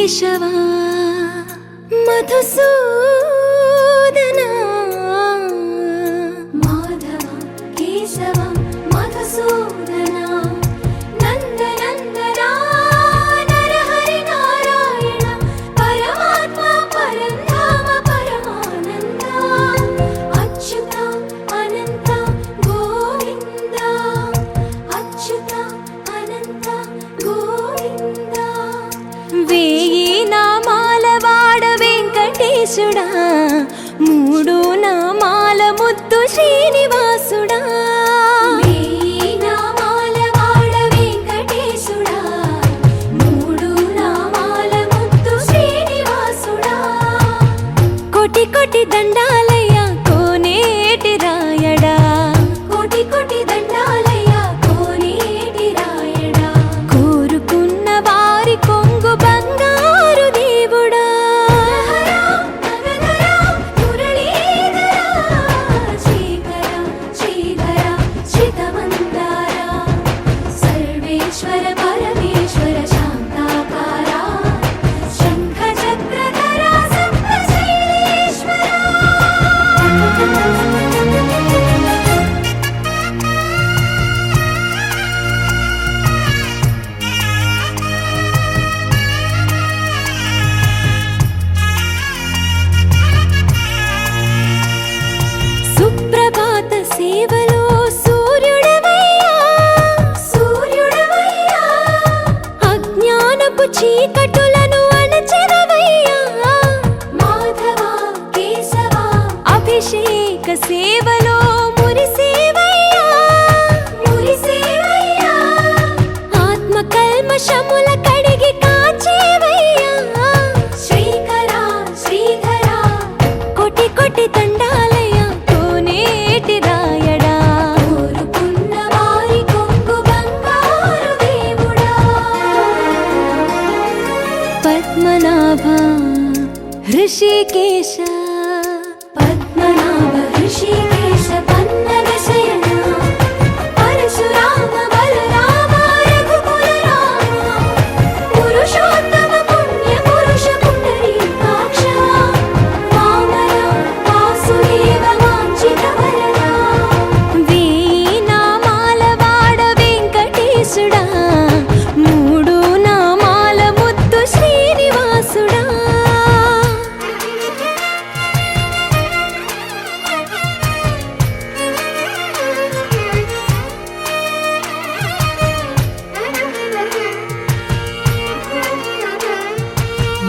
కేశవా మధుసూదనా మాధవ కేశవ మధుసూదనా నందనందనా నరహరి నారాయణ పరమాత్మ పరంధామ పరమానంద అచ్యుత అనంత గోవింద అచ్యుత అనంత గోవింద వేయి నామాల వాడ వెంకటేశుడా మూడు నామాల ముద్దు శ్రీనివాసుడా వేయి నామాల వాడ వెంకటేశుడా మూడు నామాల ముద్దు శ్రీనివాసుడా కోటి కోటి దండాలయ్య కోనేటి రాయడా కోటి కోటి దండాలయ్య కోనేటి రాయడా కోరుకున్న వారి కొంగు బంగారు దేవుడా శ్రీకర శ్రీధర శ్రితమందార సర్వేశ్వర పరమేశ్వర శాంతాకార శంఖ చక్రధర సప్తశైలేశ్వర సుప్రభాత సేవలో సూర్యుడవయ్యా సూర్యుడవయ్యా అజ్ఞానపు చీకటులను అణచెదవయ్యా మాధవ కేశవ అభిషేక సేవలో మురిసేవయ్యా మురిసేవయ్యా ఆత్మ కల్మషముల కడిగి కాచేవయ్యా శ్రీకర శ్రీధర కోటి కోటి దండాలయ్య కోనేటి రాయడా కోరుకున్న వారి కొంగు బంగారు దేవుడా పద్మనాభ హృషికేశ పద్మనాభ హృషికేశ పన్నగ శయన పరశురామ బలరామ రఘుకుల రామ పురుషోత్తమ పుణ్య పురుష పుండరీకాక్ష వామన వాసుదేవ వాంఛిత వరదా వేయి నామాల వాడ వెంకటేశుడా మూడు నామాల ముద్దు శ్రీనివాసుడా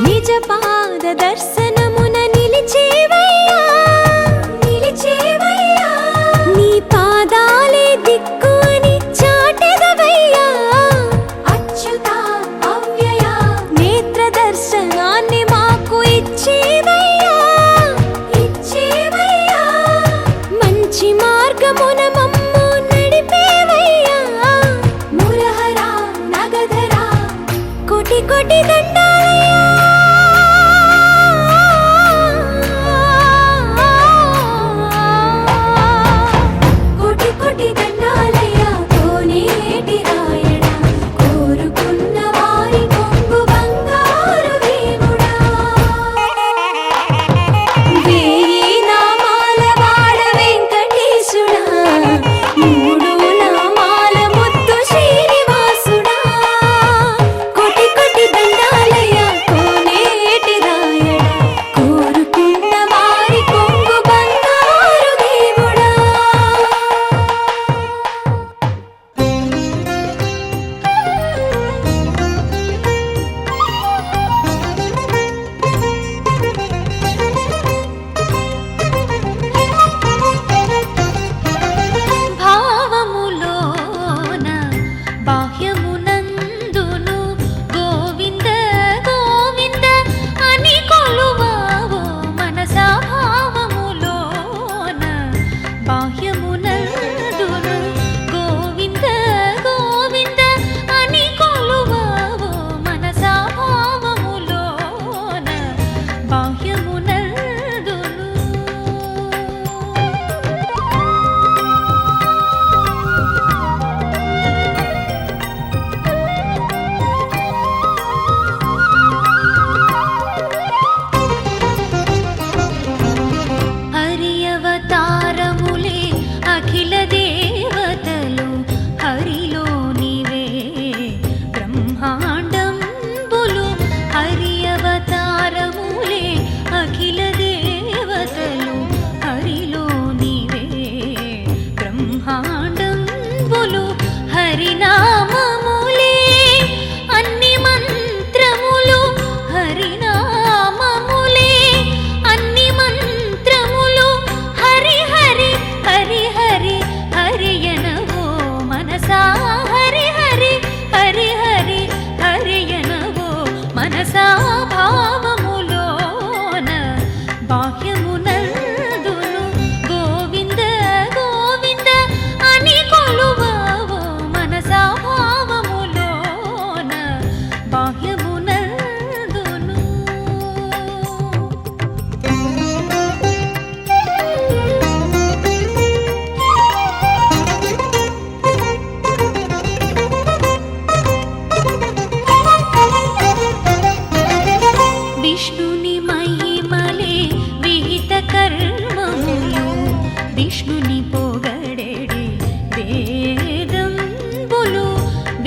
నిజ పాద దర్శనమున నిలిచేవయ్యా నిలిచేవయ్యా నీ పాదాలే దిక్కు అని చాటెదవయ్యా అచ్యుత అవ్యయ నేత్ర దర్శనాన్ని మాకు ఇచ్చేవయ్యా ఇచ్చేవయ్యా మంచి మార్గమున మమ్ము నడిపేవయ్యా మురహర నగధర కోటి కోటి దండాలయ్యా కోటి కోటి దండాలయ్య కోనేటి రాయడా కోరుకున్న వారి కొంగు బంగారు దేవుడా వేయి నామాల వాడ వెంకటేశుడా మూడు నామాల ముద్దు శ్రీనివాసుడా కోటి కోటి దండాలయ్య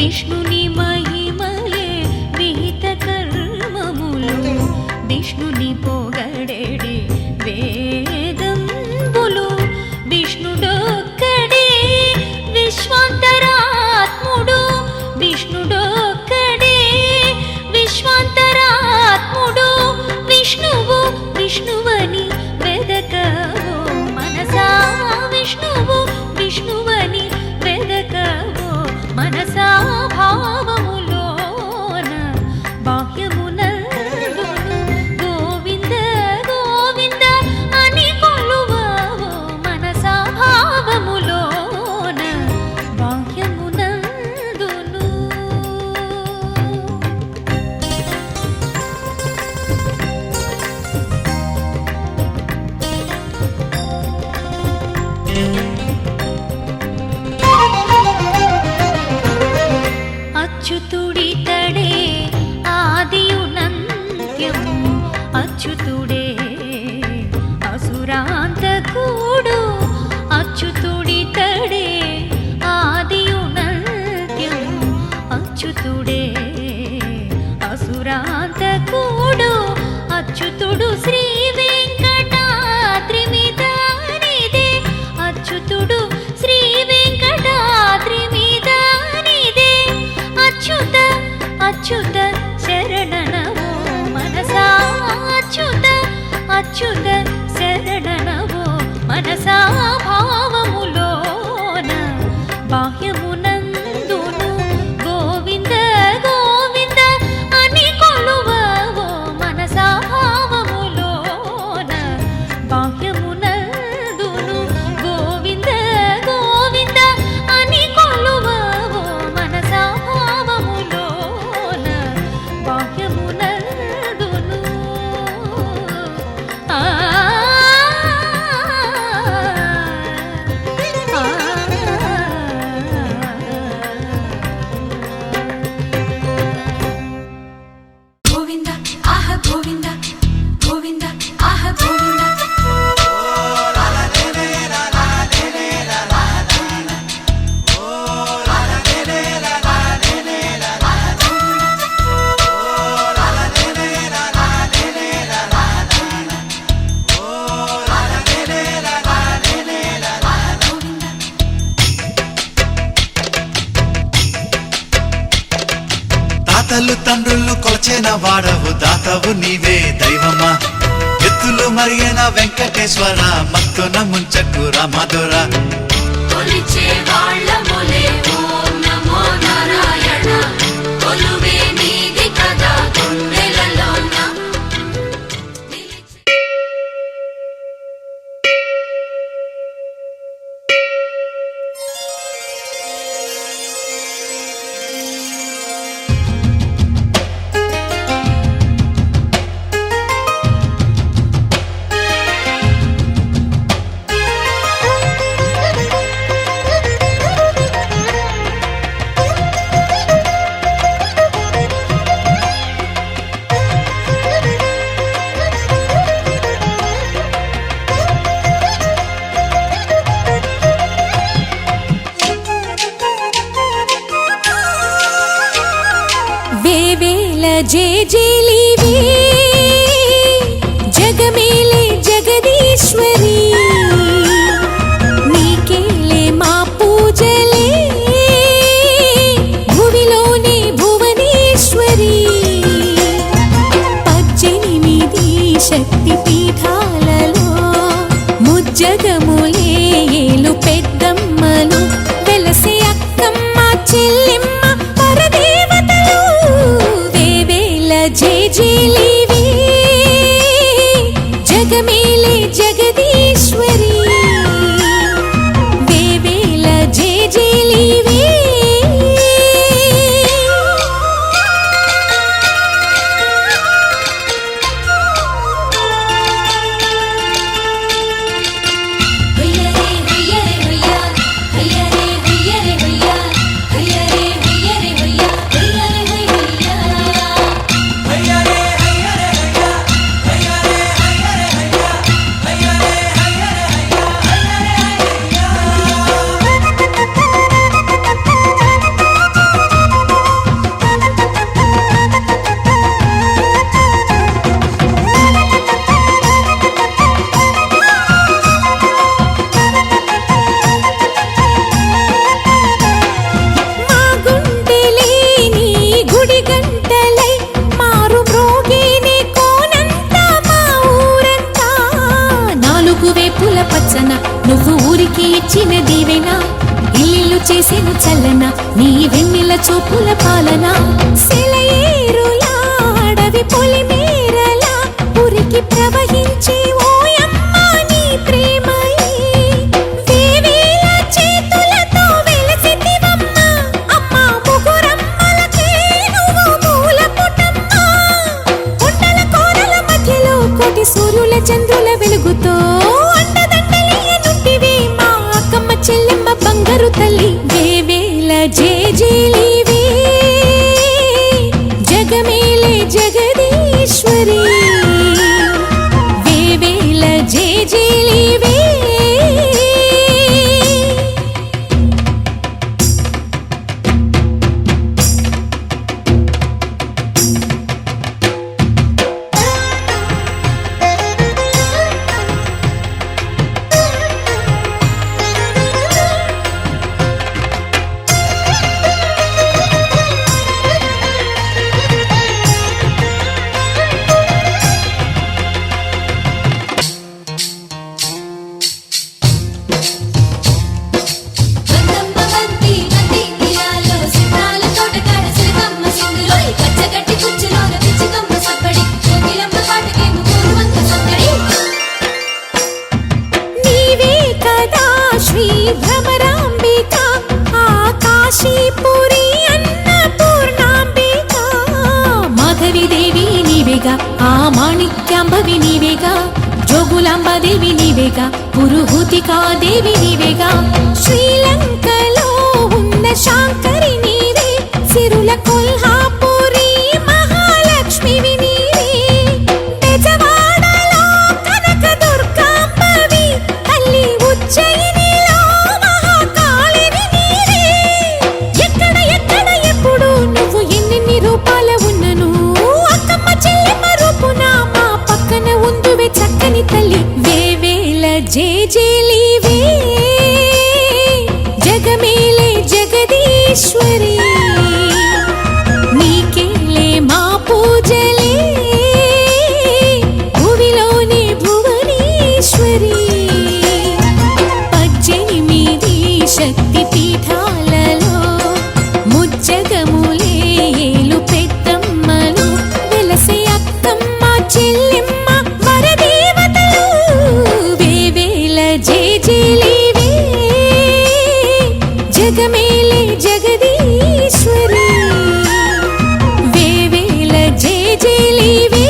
విష్ణుని మహిమలే విహిత కర్మములు విష్ణుని పొగడెడి వేదంబులు విష్ణుడొక్కడే విశ్వాంతరాత్ముడు విష్ణుడొక్కడే విశ్వాంతరాత్ముడు విష్ణువు విష్ణువని వెదకవో మనసా విష్ణువు విష్ణువని వెదకవో మనసా భావములోన బాహ్యమునందును గోవింద గోవింద అని కొలువవో మనసా భావములోన బాహ్యమునందును అచ్యుతుడితడే ఆదియునంత్యం అచ్యుతుడే అసురాంతకుడు అచ్యుతుడితడే ఆదియునంత్యం అచ్యుతుడే అసురాంతకుడు అచ్యుతుడు శ్రీ వెంకటాద్రి మీదనిదే అచ్యుతుడు శ్రీ వెంకటాద్రి మీదనిదే అచ్యుత అచ్యుత శరణనవో మనసా అచ్యుత అచ్యుత శరణనవో మనసా భావములోన బాహ్యమునందును గోవింద గోవింద అని కొలువవో మనసా భావములోన బాహ్యమునందును గోవింద గోవింద అని కొలువవో మనసా భావములోన బాహ్యమునందును ఆ గోవింద ఆహ గోవింద గోవింద ఆహ గోవింద తాతలు తండ్రులు కొలచిన వాడవు దాతవు నీవే దైవమా ఎత్తులు మరిగిన వెంకటేశ్వర మత్తున ముంచకు రామధుర కొలిచే వాళ్ళములే ఓం నమో నారాయణ కొలువే నీది కదా గుండెలలోన వేవేల జేజేలివే జగమేలే జగదీశ్వరి నీకేలే మా పూజలే భువిలోనే భువనేశ్వరి 18 శక్తి పీఠాలలో ముజ్జగములే ఏలు పెద్దమ్మలు వెలసే అక్కమ్మ చెల్లెమ్మ పరదేవతలు వేవేల జేజేలివే జగమేలే జగదీశ్వరి వేవేల జేజేలివే హయ్యరే హయ్యరే హయ్యా హయ్యరే హయ్యరే హయ్యా హయ్యరే హయ్యరే హయ్యా పాల చూపుల పాలన సెలయేరులా అడవి పొలిమేరలా ఉరికి ప్రవహించే ఓయమ్మ నీ ప్రేమయే వేవేల చేతులతో వెలసితివమ్మ అమ్మ ముగురమ్మలకే నువ్వు మూల పుటమ్మ కొండల కోరల మధ్యలో కోటి సూర్యుల చంద్రుల వెలుగుతో అండదండలియనుంటివి మా అక్కమ్మ చెల్లెమ్మ బంగారు తల్లి వేవేల జేజేలివే జగమేలే జగదీశ్వరి వేవేల జేజేలివే బందమ్మ బంతి బంతి గిలాలో సితాల తోటకాడ సిలకమ్మ సింగులోయ్ పచ్చగడ్డి కుచ్చులోన పిచ్చికమ్మ సప్పడి కోకిలమ్మ పాటకే ముగ్గురు వంక సక్కడి నీవే కదా శ్రీ భ్రమరాంబిక ఆకాశీపురి అన్నపూర్ణాంబిక మాధవి దేవి నీవేగా ఆ మాణిక్యాంబవి నీవేగా జోగులాంబదేవి నీవేగా పురుహూతికా దేవి నీవేగా శ్రీలంకలో ఉన్న శాంకరి నీవే సిరుల కొల్హాపురి మహాలక్ష్మివి నీవే బెజవాడలో కనక దుర్గాంబవి తల్లి ఉజ్జయినిలో మహాకాళివి నీవే ఎక్కడ ఎక్కడ ఎప్పుడు నువ్వు ఎన్నెన్ని రూపాల ఉన్నను అక్కమ్మ చెల్లెమ్మ రూపున మా పక్కన ఉందువే చక్కని తల్లి వేవేల జేజేలివే జగమేలే జగదీశ్వరి నీకేలే మా పూజలే భువిలోనే భువనేశ్వరి 18 శక్తి పీఠాలలో ముజ్జగములే ఏలు పెద్దమ్మలు వెలసే అక్కమ్మ చెల్లెమ్మ వరదేవతలు వేవేల జేజేలివే జగమేలే జగదీశ్వరి వేవేల జేజేలివే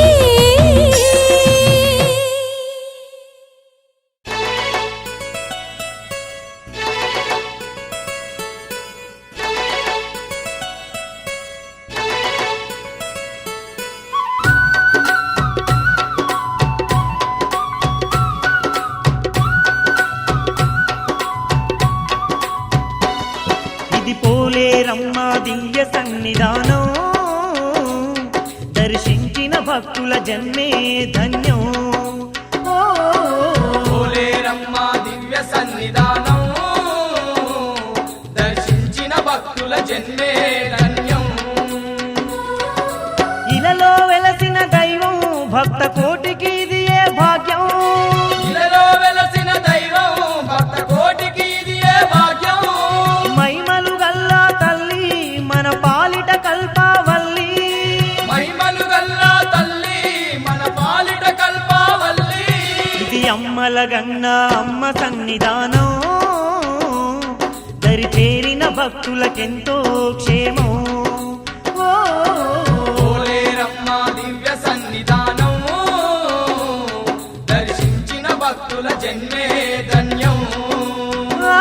ఇది పోలేరమ్మ దివ్య సన్నిధానం దర్శించిన భక్తుల జన్మే ధన్యం ఓ, పోలేరమ్మ దివ్య సన్నిధానం దర్శించిన భక్తుల జన్మే ధన్యం ఇలలో వెలసిన దైవం భక్త కోటికి ఇది ఏ భాగ్యం ఇలలో వెలసిన దైవం భక్త కోటికి ఇది ఏ భాగ్యం మైమలు గల్లా తల్లి మన పాలిట కల్పవల్లి మహిమలు గల్లా తల్లి మన పాలిట కల్పవల్లి ఇది అమ్మల గన్న అమ్మ సన్నిధానం దరి చేరిన భక్తులకెంతో క్షేమం ఓ, పోలేరమ్మ దివ్య సన్నిధానం దర్శించిన భక్తుల జన్మే ధన్యం ఆ.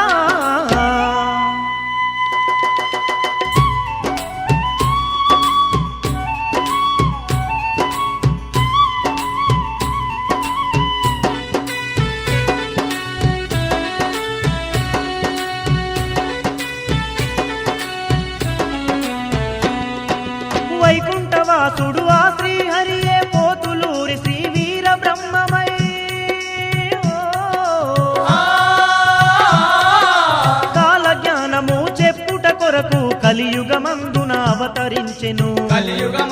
వైకుంఠవాసుడు ఆ శ్రీహరియే పోతులూరి శ్రీ వీర బ్రహ్మమై కాల జ్ఞానము చెప్పుట కొరకు కలియుగమందున అవతరించెను కలియుగమ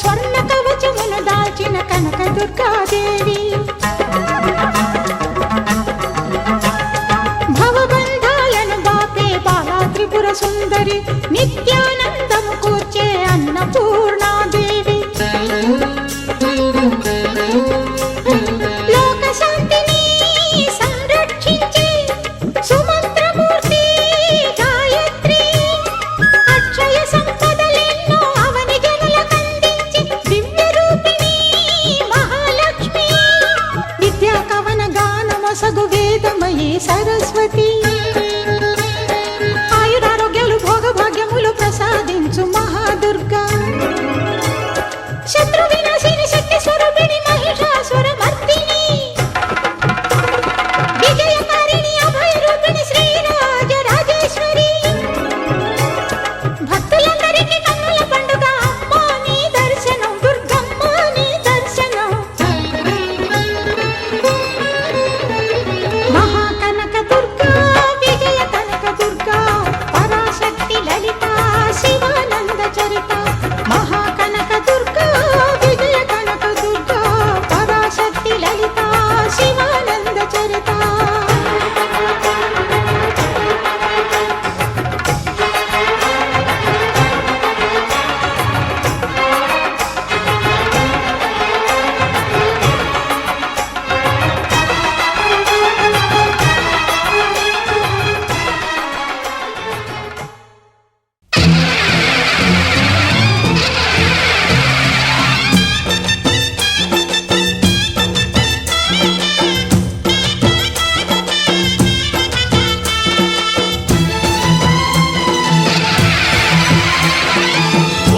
స్వర్ణ కవచమును దాల్చిన కనక దుర్గాదేవి భవబంధాలను బాపే బాలా త్రిపుర సుందరి నిత్యానందము కూర్చే అన్నపూర్ణాదేవి లోక శాంతిని సంరక్షించే సుమంత్రమూర్తి గాయత్రి అక్షయ సంపదలెన్నో అవని జనులకందించి దివ్య రూపిణి మహాలక్ష్మి విద్యా కవన గానమొసగు వేదమయీ సరస్వతి ఆయురారోగ్యాలు భోగభాగ్యములు ప్రసాదించు మహాదుర్గా శత్రు వినాశిని శక్తి స్వరూపిణి మహిషాసుర మర్దిని విజయకారిణి అభయ రూపిణి శ్రీరాజ రాజేశ్వరి భక్తులందరికీ కన్నుల పండుగ అమ్మా నీ దర్శనం దుర్గమ్మ నీ దర్శనం మహాకనక దుర్గా విజయ కనక దుర్గా పరాశక్తి లలిత శివానంద చరిత మహాకనక దుర్గా విజయ కనక దుర్గా పరాశక్తి లలిత శివానంద చరిత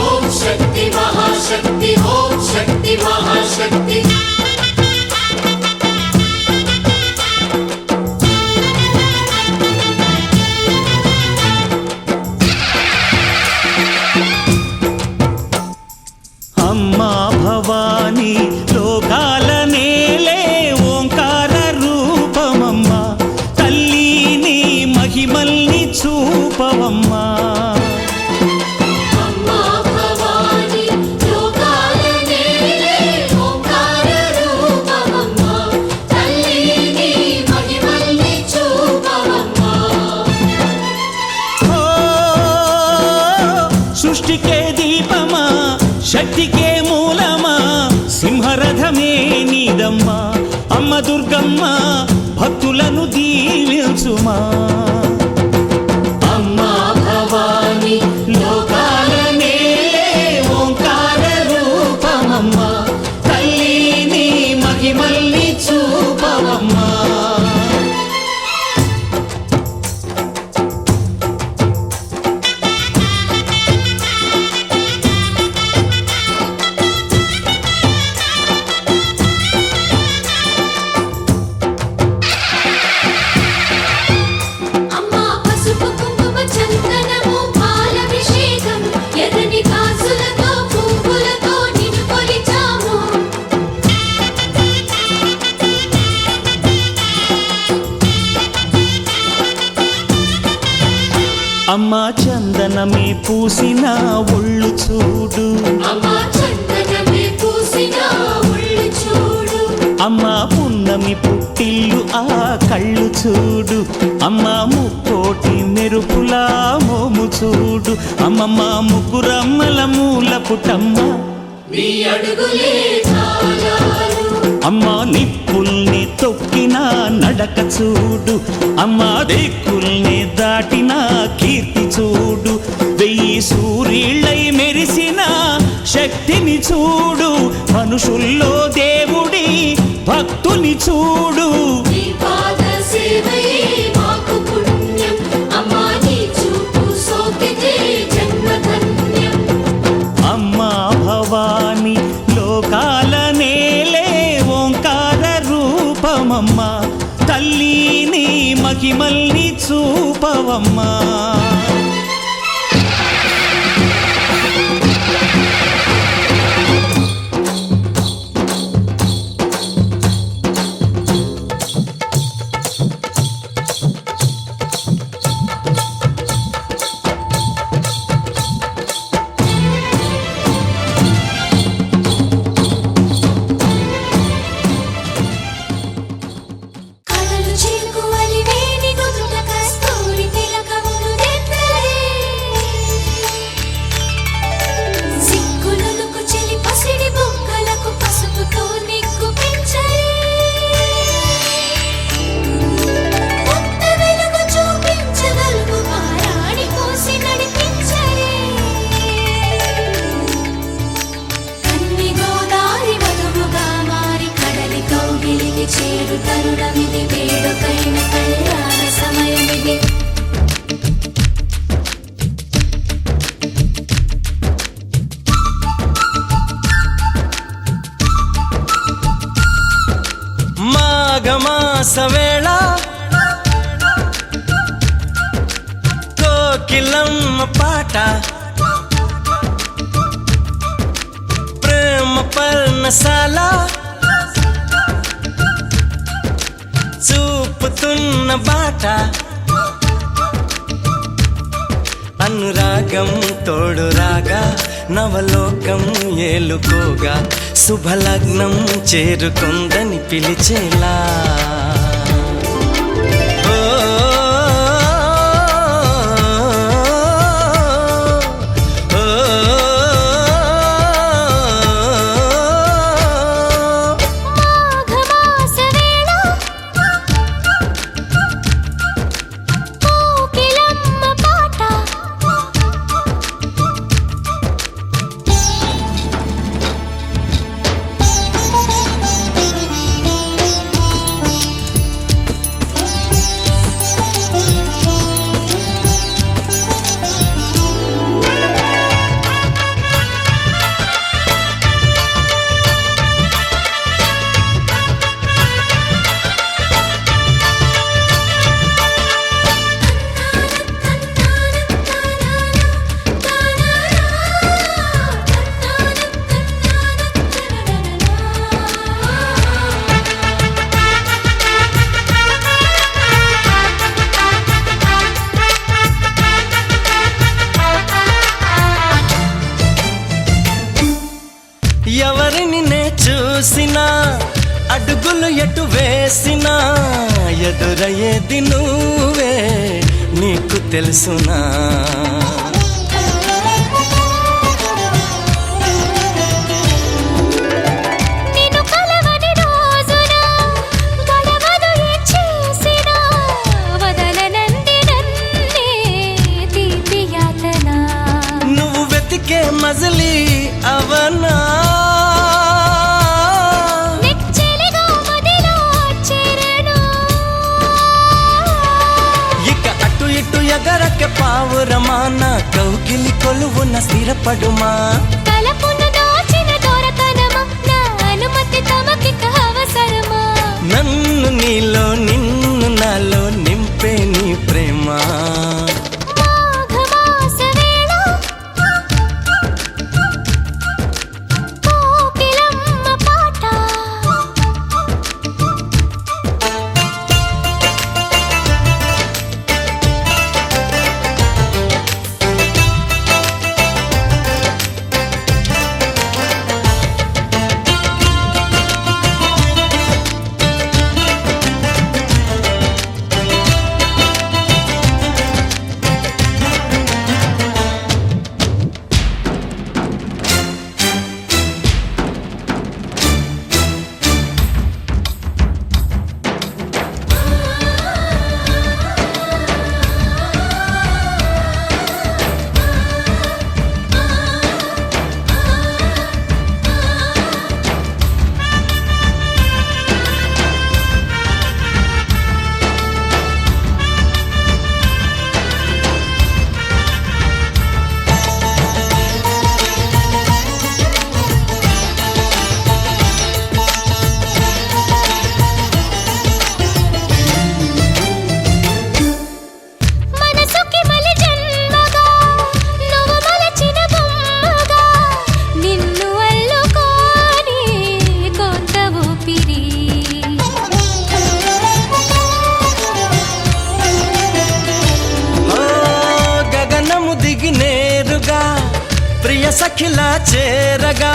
ఓం శక్తి మహాశక్తి ఓం శక్తి మహాశక్తి అమ్మా భవానీ లోకాల నేలే ఓంకార రూపమమ్మా తల్లి నీ మహిమల్ని చూపవమ్మా అమ్మా భవాని లోకాల నేలే ఓంకార రూపమమ్మా తల్లి నీ మహిమల్ని చూపవమ్మా ఓ సృష్టికే దీపమా శక్తికే మూలమా సింహరథమే నీదమ్మా అమ్మ దుర్గమ్మ భక్తులను దీవించుమా అమ్మా భవానీ లోకాల నేలే ఓంకార రూపమమ్మా తల్లి నీ మహిమల్ని చూపవమ్మా అమ్మా పసుపు కుంకుమ చందనము పాలభిషేకం ఎర్రని గాజులతో పువ్వులతో నిన్ను కొలిచాము అమ్మా చందనమే పూసిన ఒళ్ళు చూడు అమ్మా చందనమే పూసిన ఒళ్ళు చూడు అమ్మా పున్నమి పుట్టిల్లు ఆ కళ్ళు చూడు అమ్మా ముక్కోటి మెరుపులా మోము చూడు అమ్మమ్మ ముగ్గురమ్మల మూల పుటమ్మ నీ అడుగులే చాలాలు అమ్మా నిప్పుల్ని తొక్కిన నడక చూడు అమ్మా దిక్కుల్ని దాటిన కీర్తి చూడు వెయ్యి సూర్యుళ్ళై మెరిసిన శక్తిని చూడు మనుషుల్లో దేవుడి భక్తుని చూడు నీ పాద సేవయే మాకు పుణ్యం అమ్మా నీ చూపు సోకితే జన్మధన్యం అమ్మా భవాని లోకాల నేలే ఓంకార రూపమమ్మా తల్లి నీ మహిమల్ని చూపవమ్మా బాట ప్రేమ పర్ణశాల చూపుతున్న బాట అనురాగం తోడు రాగా నవలోకం ఏలుకోగా శుభలగ్నం చేరుకుందని పిలిచేలా ఎవరిని నే చూసినా అడుగులు ఎటు వేసినా ఎదురయ్యేది నువ్వే నీకు తెలుసునా నువ్వు వెతికే మజిలీ అవనా ఎగరక పావురమాన కౌకిలి కొలువున స్థిరపడుమా తలపును దాచిన దొరకనమా నా అనుమతి తమకిక అవసరమా నన్ను నీలో నిన్ను నాలో నింపే నీ ప్రేమ మాఘమాస వేళ కోకిలమ్మ పాట ప్రియ సఖిలా చేరగా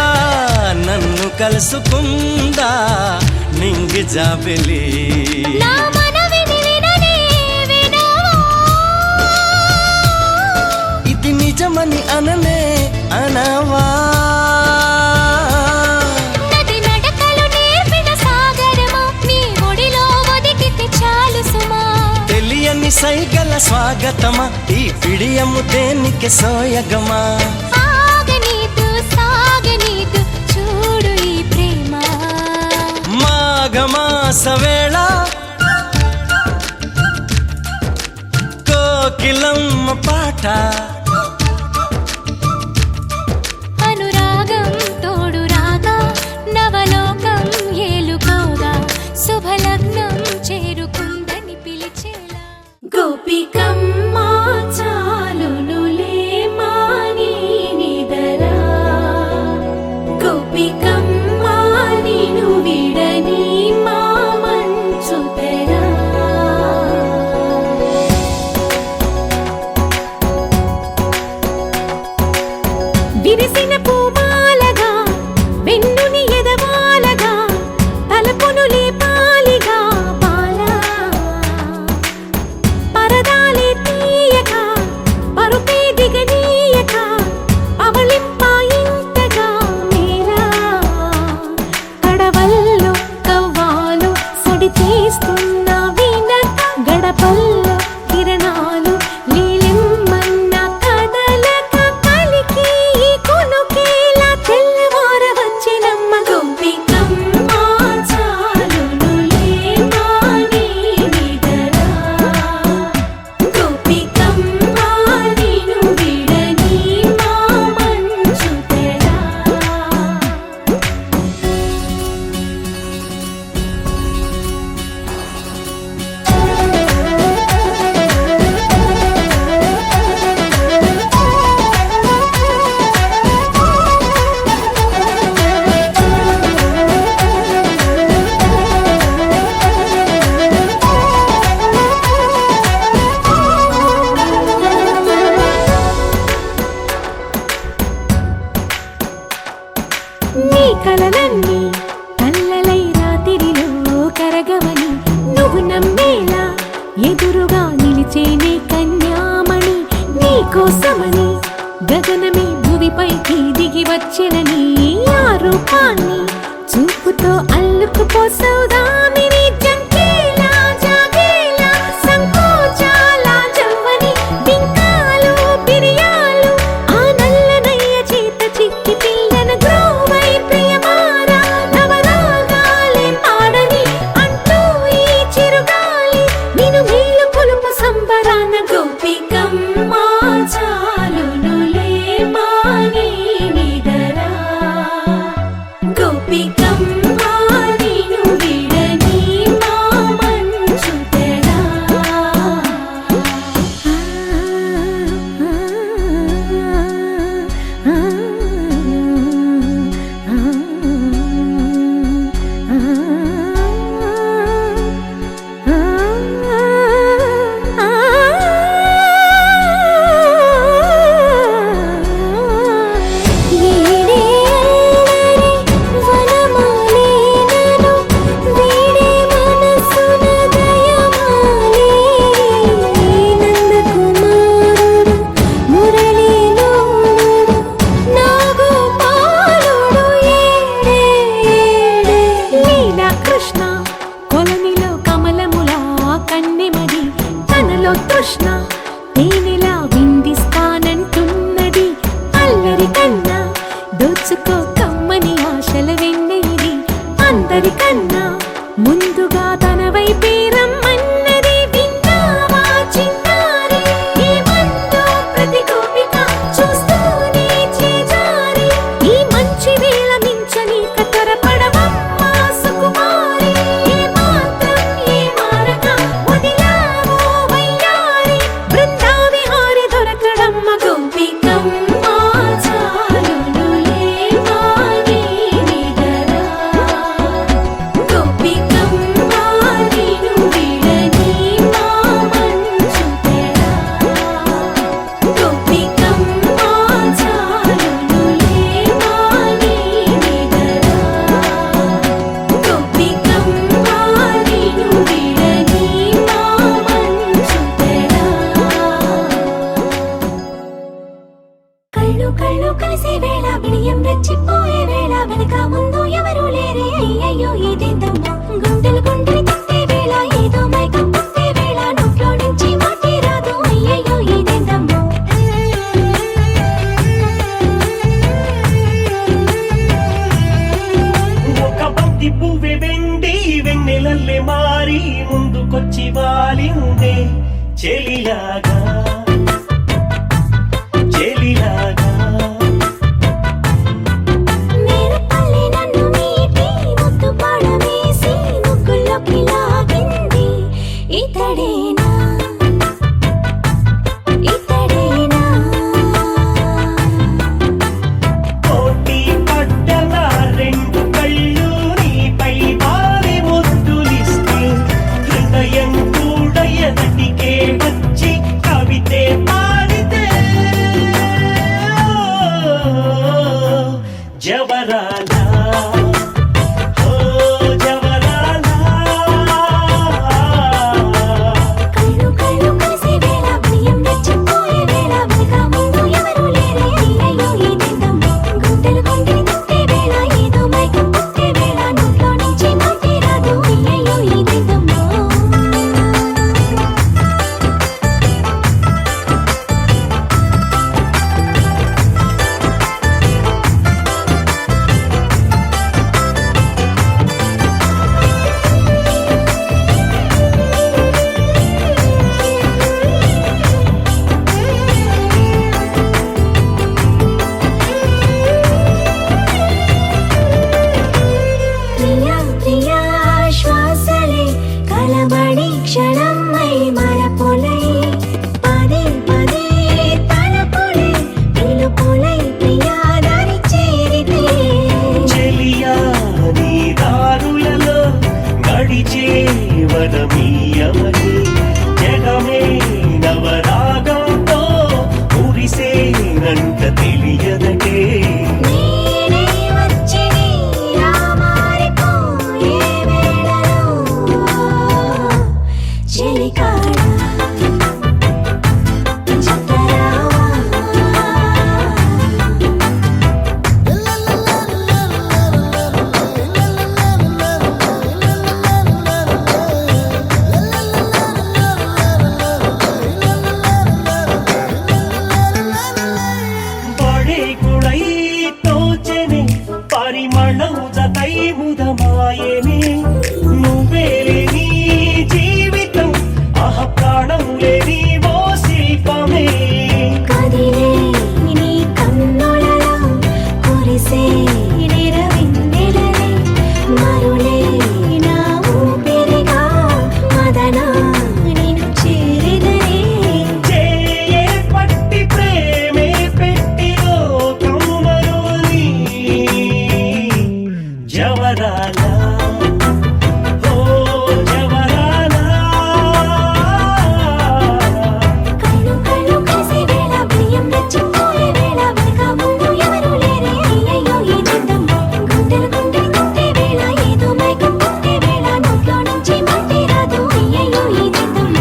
నన్ను కలుసుకుందా నింగి జాబిలి ఇది నిజమని అననే అనవా తెలియని సైగల స్వాగతమా ఈ పిడియము దేనికి సోయగమా చూడు ఈ ప్రేమ మాఘమాస వేళ కోకిలమ్మ పాట అనురాగం తోడు రాగా నవలోకం ఏలుకోగా శుభలగ్నం చేరుకుందని పిలిచేలా గోపికమ్మ చాలునులే మా రమణి గగనమే భువిపైకి దిగి వచ్చినని ఆ రూపాన్ని చూపుతో అల్లుకుపోసౌదామిని జంకేలా జాగేలా సంకోచాల జవ్వని బింకాలు బిరియాలు ఆ నల్లనయ్య చేత చిక్కి పిల్లన గ్రోవై ప్రియమారా నవరాగాలే పాడని అంటూ ఈ చిరుగాలి నిను మేలు కొలుపు సంబరాన గోపికమ్మ చాలునులే మాని నిదరా గోపికమ్మ నిను విడని మా మంచు తెరా కృష్ణ కొలనిలో కమలములా కన్నెమది తనలో తృష్ణ తేనెలా విందిస్తానంటున్నది అల్లరి కన్నా దోచుకో కమ్మని ఆశల వెన్నెయిది అందరికన్నా ముందుగా తన వైపే రమ్మన్నది విన్నావా చిన్నారి ఏమందో ప్రతి గోపిక చూస్తూనే చేజారి ఈ మంచి వేళ మించని కతరపడవమ్మా సుకుమారి ఏ మాత్రం ఏ మారక వదిలావో వయ్యారి బృందావిహారి దొరకడమ్మ గోపికమ్మ చాలునులే మాని నిదరా గోపికమ్మ నిను విడని మా మంచు తెరా గోపికమ్మ చాలునులే మాని నిదరా గోపికమ్మ నిను విడని మా మంచు తెరా కళ్ళు కళ్ళు కలిసే వేళ బిడియం రెచ్చిపోయే వేళ వెనక ముందు ఎవరు లేరే అయ్యయ్యో ఇదేందమ్మా గుండెలు గుండెలు తట్టే వేళ ఏదో మైకం పట్టే వేళ నోట్లో నుంచి మాటే రాదు అయ్యయ్యో ఇదేందమ్మా ఒక బంతి పువ్వె వెండి వెన్నెలల్లే మారి ముందుకొచ్చి వాలిందే చెలిలాగా చెలిలాగా నేరపల్లి నన్ను మీటి ముద్దు పడవేసి ముగ్గుల్లోకి లాగింది ఇతడేనా ఇతడేనా పోటీ పడ్డల రెండు కళ్ళు నీపై వారి ముద్దులిస్తే హృదయం కూడా ఎదటికే వచ్చి పరిమళము జతై ముదమాయనే నువ్వేలే నీ జీవితం ఆహ ప్రాణం లేని ఓ శిల్పమే కదిలే నీ కన్నులలో కురిసే నిరవిందెలలే మరులే నా ఊపిరిగా మదనా నిన్ను చేరిదనే చేయే పట్టి ప్రేమే పెట్టి లోకం మరువని జవరాల ఓ జవరాల కళ్ళు కళ్ళు కలిసే వేళ బియ్యం రెచ్చిపోయే వేళ వెనక ముందు ఎవరు లేరే అయ్యయ్యో ఈ జీవితం గుండెలు గుండెలు కొట్టే వేళ ఏదో మైకం కొట్టే వేళ నోట్లో నుంచి మట్టి రాదు అయ్యయ్యో ఈ జీవితం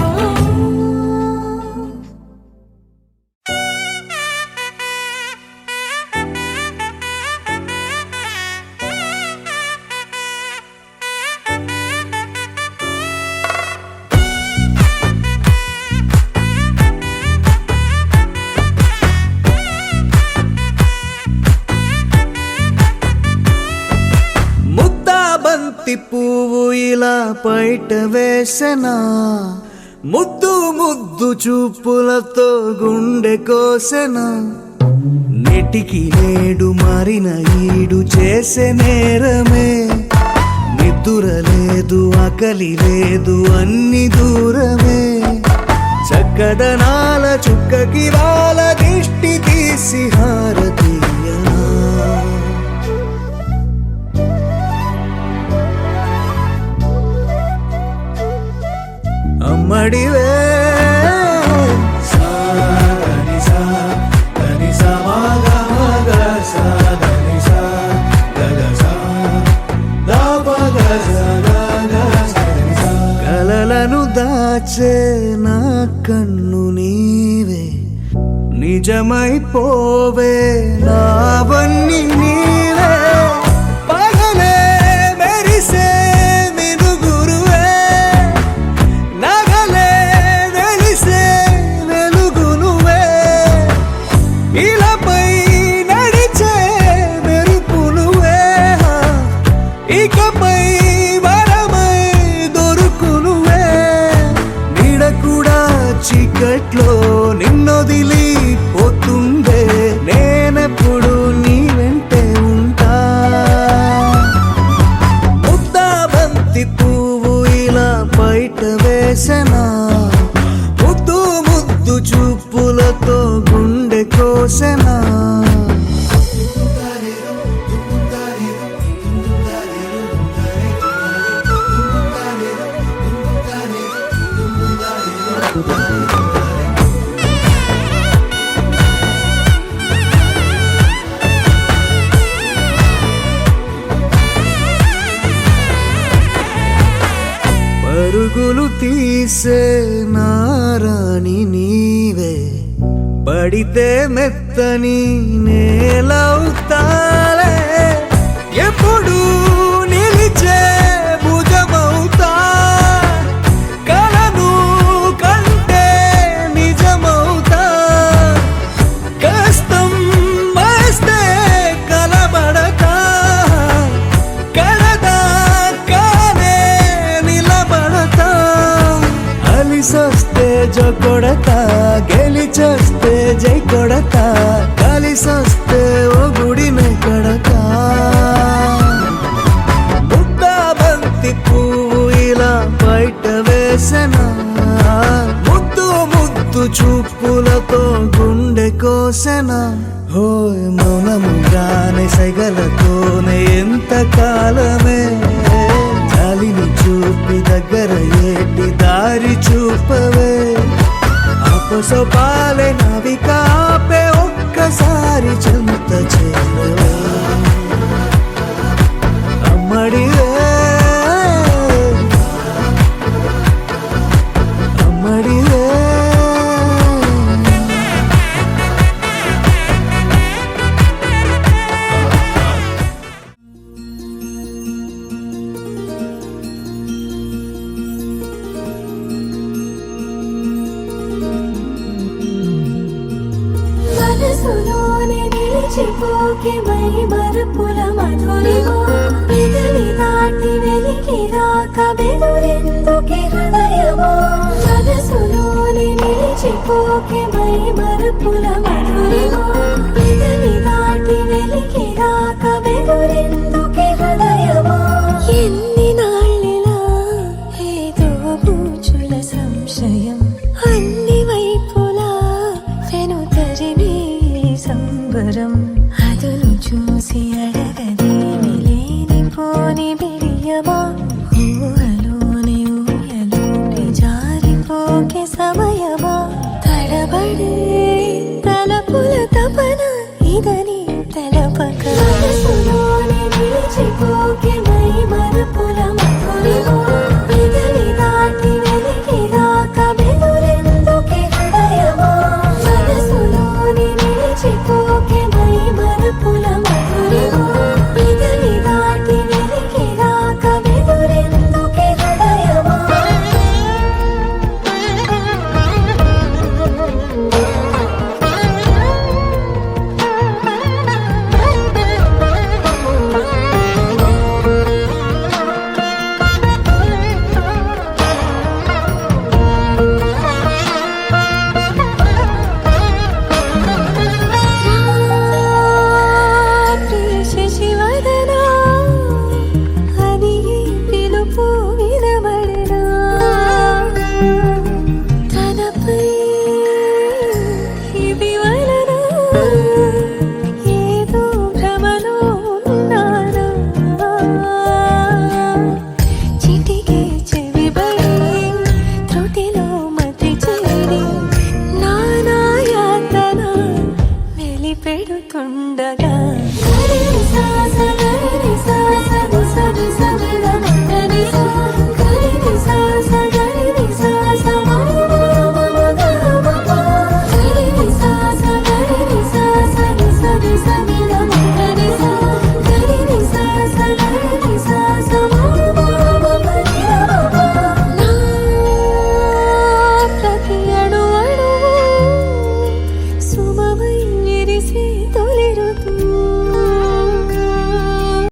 ముద్దా బంతి పువ్వు ఇలా బయట వేసెనా ముద్దు ముద్దు చూపులతో గుండె కోసెనా నెటికి నేడు మారిన ఈడు చేసే నేరమే నిద్దుర లేదు ఆకలి లేదు అన్ని దూరమే చక్కదనాల చుక్కకి వాళ్ళ దిష్టి తీసి హారతీయనా అమ్మడివే కలలను దాచే నా కన్ను నీవే నిజమైపోవే నావన్నీ నీవే పగలే మెరిసే మినుగురువే నగలే వెలిసే వెలుగునువే ఇలాపై నడిచే మెరుపునువే ఇకపై వరమై దొరుకునువే నీడ కూడా చీకట్లో నిన్నొదిలి పోతుందే నేనెప్పుడు నీ వెంటే ఉంటా ముద్దా బంతి పువ్వు ఇలా బయట వేసెనా ముద్దు ముద్దు చూపులతో గుండె కోసెనా పరుగులు తీసే నారాణి నీవే పడితే మెత్తని నేలవుతాలే ఎప్పుడు నిలిచే భుజమవుతా కలను కంటే నిజమవుతా కష్టం వస్తే కలబడక కడదాకానే నిలబడతా అలిసొస్తే జో కొడతా గెలిచొస్తే జై కొడతా కలిసొస్తే ఓ గుడిని కడతా ముద్దా బంతి పువ్వు ఇలా బయట వేసెనా ముద్దు ముద్దు చూపులతో గుండె కోసెనా హోయ్ మౌనముగానే సైగలతోనే ఎంత కాలమే జాలిని చూపి దగ్గర ఏటి దారి చూపవే అపసోపాలే నవికాపే ఒక్కసారి చెంత చేరవే అమ్మడివే అమ్మడివే నిలిచిపోకే మై మరుపుల మధురిమా పెదవి దాటి వెలికి రాక బెదురెందుకే హృదయమా మనసులోని నిలిచిపోకే మై మరుపుల మధురిమా పెదవి దాటి వెలికి రాక బెదురెందుకే హృదయమా ఎన్ని నాళ్ళిలా ఏదో పూచుల సంశయం అన్ని వైపులా వెను తరిమే సంబరం అదును చూసి అడగదేమి లేనిపోని బిడియమా ఊహలోని ఊయలోని జారిపోకే సమయమా తడబడే తలపుల తపన ఇదని తెలపక మనసులోని నిలిచిపోకే మై మరుపుల మధురిమా పెదవి దాటి వెలికి రాక బెదురెందుకే హృదయమా మనసులోని నిలిచిపోకే మై మరుపుల మధురిమా పెదవి దాటి వెలికి రాక బెదురెందుకే హృదయమా శశివదనా అది పిలుపు వినబడనా తనపై ఇది వలన ఏదో భ్రమలో ఉన్నానా చిటికే చెవిబడి త్రుటిలో మతి చేరి నానాయాతన వెలిపెడుతుండగా ప్రతి అణువణువు సుమమై విరిసే